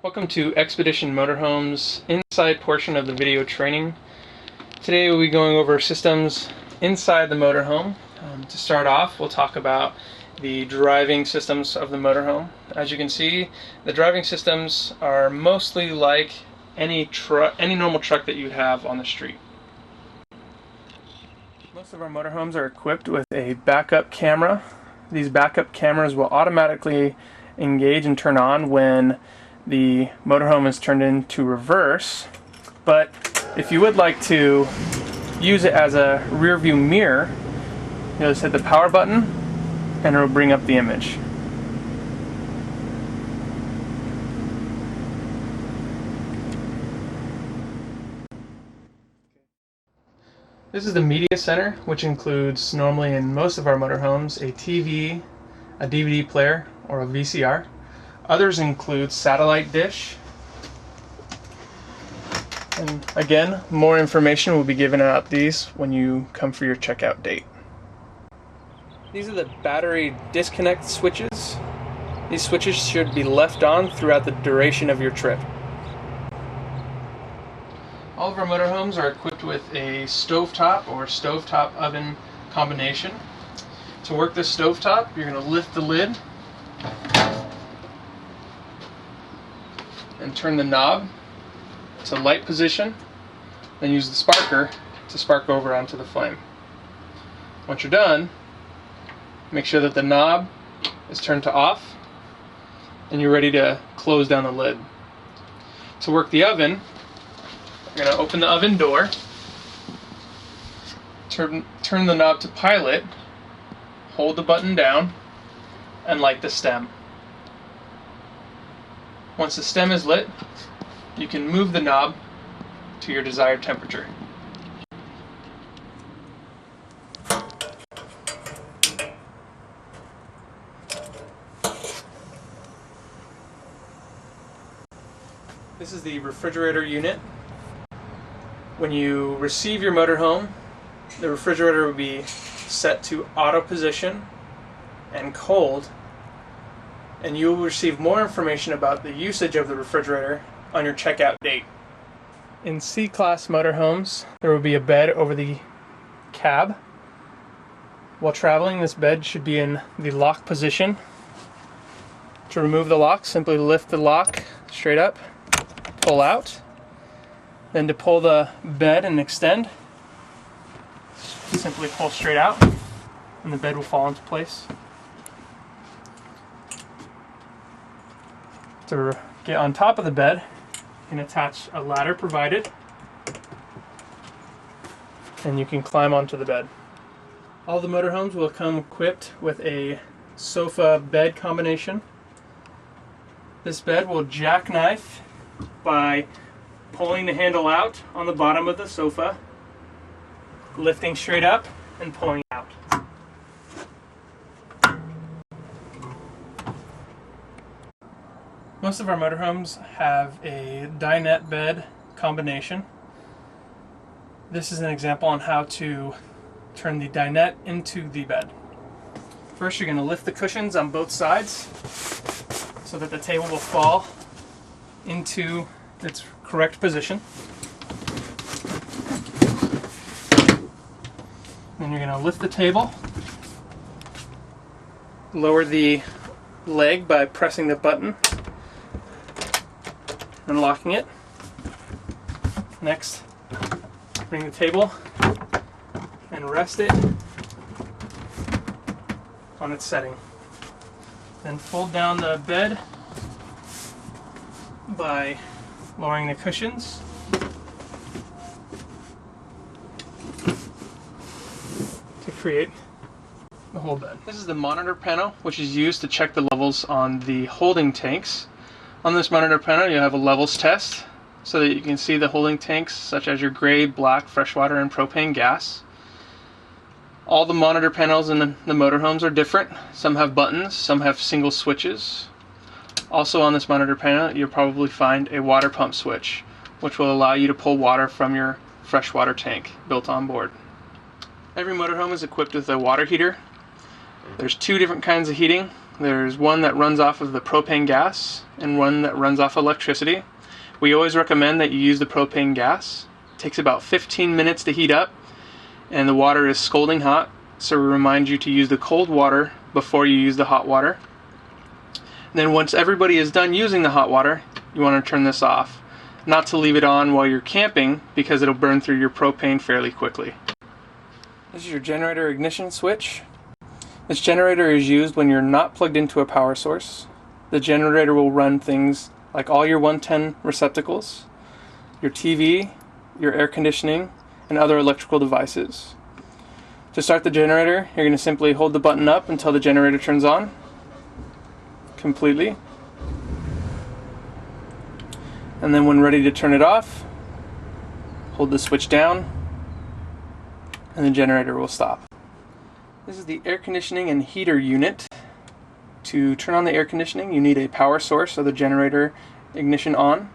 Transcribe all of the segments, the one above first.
Welcome to Expedition Motorhome's inside portion of the video training. Today we'll be going over systems inside the motorhome. To start off, we'll talk about the driving systems of the motorhome. As you can see, the driving systems are mostly like any normal truck that you'd have on the street. Most of our motorhomes are equipped with a backup camera. These backup cameras will automatically engage and turn on when the motorhome is turned into reverse, but if you would like to use it as a rear view mirror, you'll just hit the power button and it will bring up the image. This is the media center, which includes, normally in most of our motorhomes, a TV, a DVD player, or a VCR. Others include satellite dish. And again, more information will be given about these when you come for your checkout date. These are the battery disconnect switches. These switches should be left on throughout the duration of your trip. All of our motorhomes are equipped with a stovetop or stovetop oven combination. To work this stovetop, you're going to lift the lid and turn the knob to light position, then use the sparker to spark over onto the flame. Once you're done, make sure that the knob is turned to off and you're ready to close down the lid. To work the oven, you're going to open the oven door, turn the knob to pilot, hold the button down, and light the stem. Once the stem is lit, you can move the knob to your desired temperature. This is the refrigerator unit. When you receive your motorhome, the refrigerator will be set to auto position and cold, and you will receive more information about the usage of the refrigerator on your checkout date. In C-Class motorhomes, there will be a bed over the cab. While traveling, this bed should be in the lock position. To remove the lock, simply lift the lock straight up, pull out. Then to pull the bed and extend, simply pull straight out and the bed will fall into place. To get on top of the bed, you can attach a ladder provided and you can climb onto the bed. All the motorhomes will come equipped with a sofa bed combination. This bed will jackknife by pulling the handle out on the bottom of the sofa, lifting straight up and pulling out. Most of our motorhomes have a dinette bed combination. This is an example on how to turn the dinette into the bed. First, you're going to lift the cushions on both sides so that the table will fall into its correct position. Then you're going to lift the table, lower the leg by pressing the button, unlocking it. Next, bring the table and rest it on its setting. Then fold down the bed by lowering the cushions to create the whole bed. This is the monitor panel, which is used to check the levels on the holding tanks. On this monitor panel, you have a levels test so that you can see the holding tanks such as your gray, black, freshwater, and propane gas. All the monitor panels in the motorhomes are different. Some have buttons, some have single switches. Also on this monitor panel, you'll probably find a water pump switch, which will allow you to pull water from your freshwater tank built on board. Every motorhome is equipped with a water heater. There's two different kinds of heating. There's one that runs off of the propane gas and one that runs off electricity. We always recommend that you use the propane gas. It takes about 15 minutes to heat up and the water is scalding hot, so we remind you to use the cold water before you use the hot water. And then once everybody is done using the hot water, you want to turn this off. Not to leave it on while you're camping because it'll burn through your propane fairly quickly. This is your generator ignition switch. This generator is used when you're not plugged into a power source. The generator will run things like all your 110 receptacles, your TV, your air conditioning, and other electrical devices. To start the generator, you're going to simply hold the button up until the generator turns on completely. And then when ready to turn it off, hold the switch down and the generator will stop. This is the air conditioning and heater unit. To turn on the air conditioning, you need a power source, so the generator ignition on.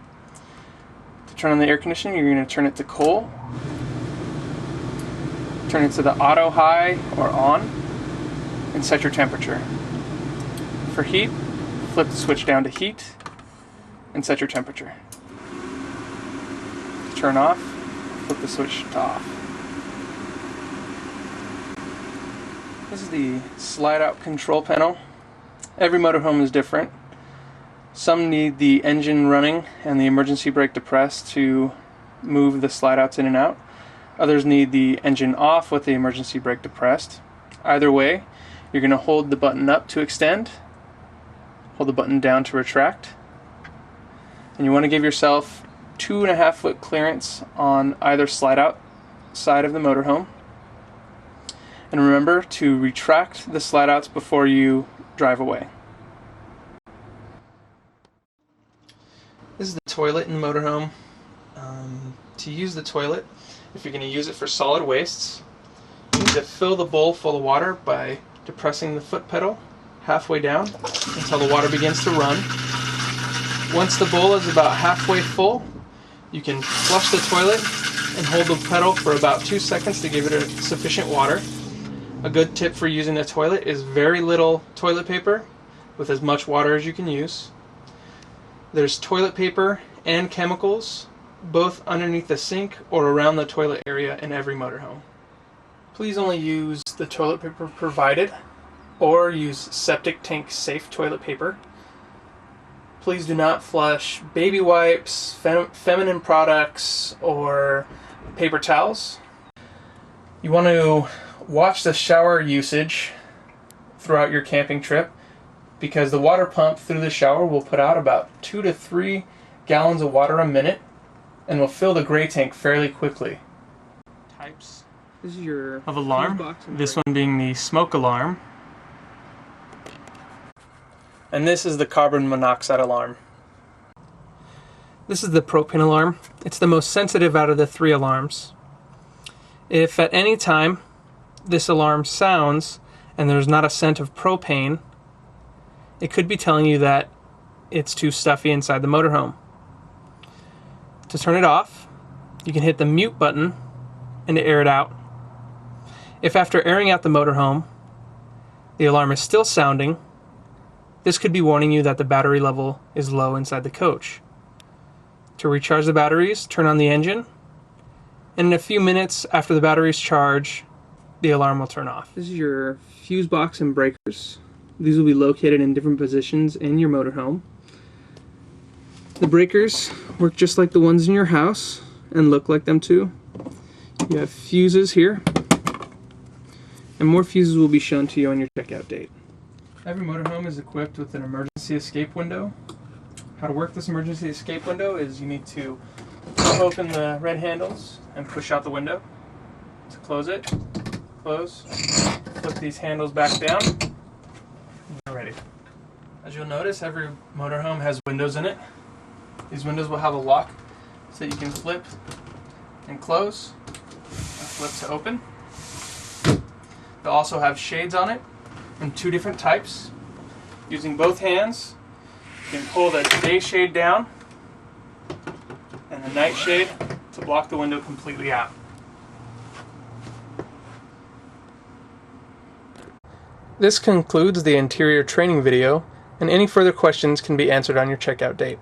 To turn on the air conditioning, you're going to turn it to coal. Turn it to the auto high or on, and set your temperature. For heat, flip the switch down to heat, and set your temperature. To turn off, flip the switch to off. This is the slide out control panel. Every motorhome is different. Some need the engine running and the emergency brake depressed to move the slide outs in and out. Others need the engine off with the emergency brake depressed. Either way, you're going to hold the button up to extend, hold the button down to retract, and you want to give yourself 2.5 foot clearance on either slide out side of the motorhome. And remember to retract the slide outs before you drive away. This is the toilet in the motorhome. To use the toilet, if you're going to use it for solid wastes, you need to fill the bowl full of water by depressing the foot pedal halfway down until the water begins to run. Once the bowl is about halfway full, you can flush the toilet and hold the pedal for about 2 seconds to give it sufficient water. A good tip for using the toilet is very little toilet paper with as much water as you can use. There's toilet paper and chemicals, both underneath the sink or around the toilet area in every motorhome. Please only use the toilet paper provided or use septic tank safe toilet paper. Please do not flush baby wipes, feminine products, or paper towels. You want to watch the shower usage throughout your camping trip because the water pump through the shower will put out about 2 to 3 gallons of water a minute and will fill the gray tank fairly quickly. Types This is your of alarm. This one being the smoke alarm. And this is the carbon monoxide alarm. This is the propane alarm. It's the most sensitive out of the 3 alarms. If at any time this alarm sounds and there's not a scent of propane, it could be telling you that it's too stuffy inside the motorhome. To turn it off, you can hit the mute button and air it out. If after airing out the motorhome, the alarm is still sounding, this could be warning you that the battery level is low inside the coach. To recharge the batteries, turn on the engine, and in a few minutes after the batteries charge, the alarm will turn off. This is your fuse box and breakers. These will be located in different positions in your motorhome. The breakers work just like the ones in your house and look like them too. You have fuses here, and more fuses will be shown to you on your checkout date. Every motorhome is equipped with an emergency escape window. How to work this emergency escape window is you need to open the red handles and push out the window. To close it, close, flip these handles back down, and you're ready. As you'll notice, every motorhome has windows in it. These windows will have a lock so that you can flip and close, and flip to open. They'll also have shades on it in 2 different types. Using both hands, you can pull the day shade down and the night shade to block the window completely out. This concludes the interior training video, and any further questions can be answered on your checkout date.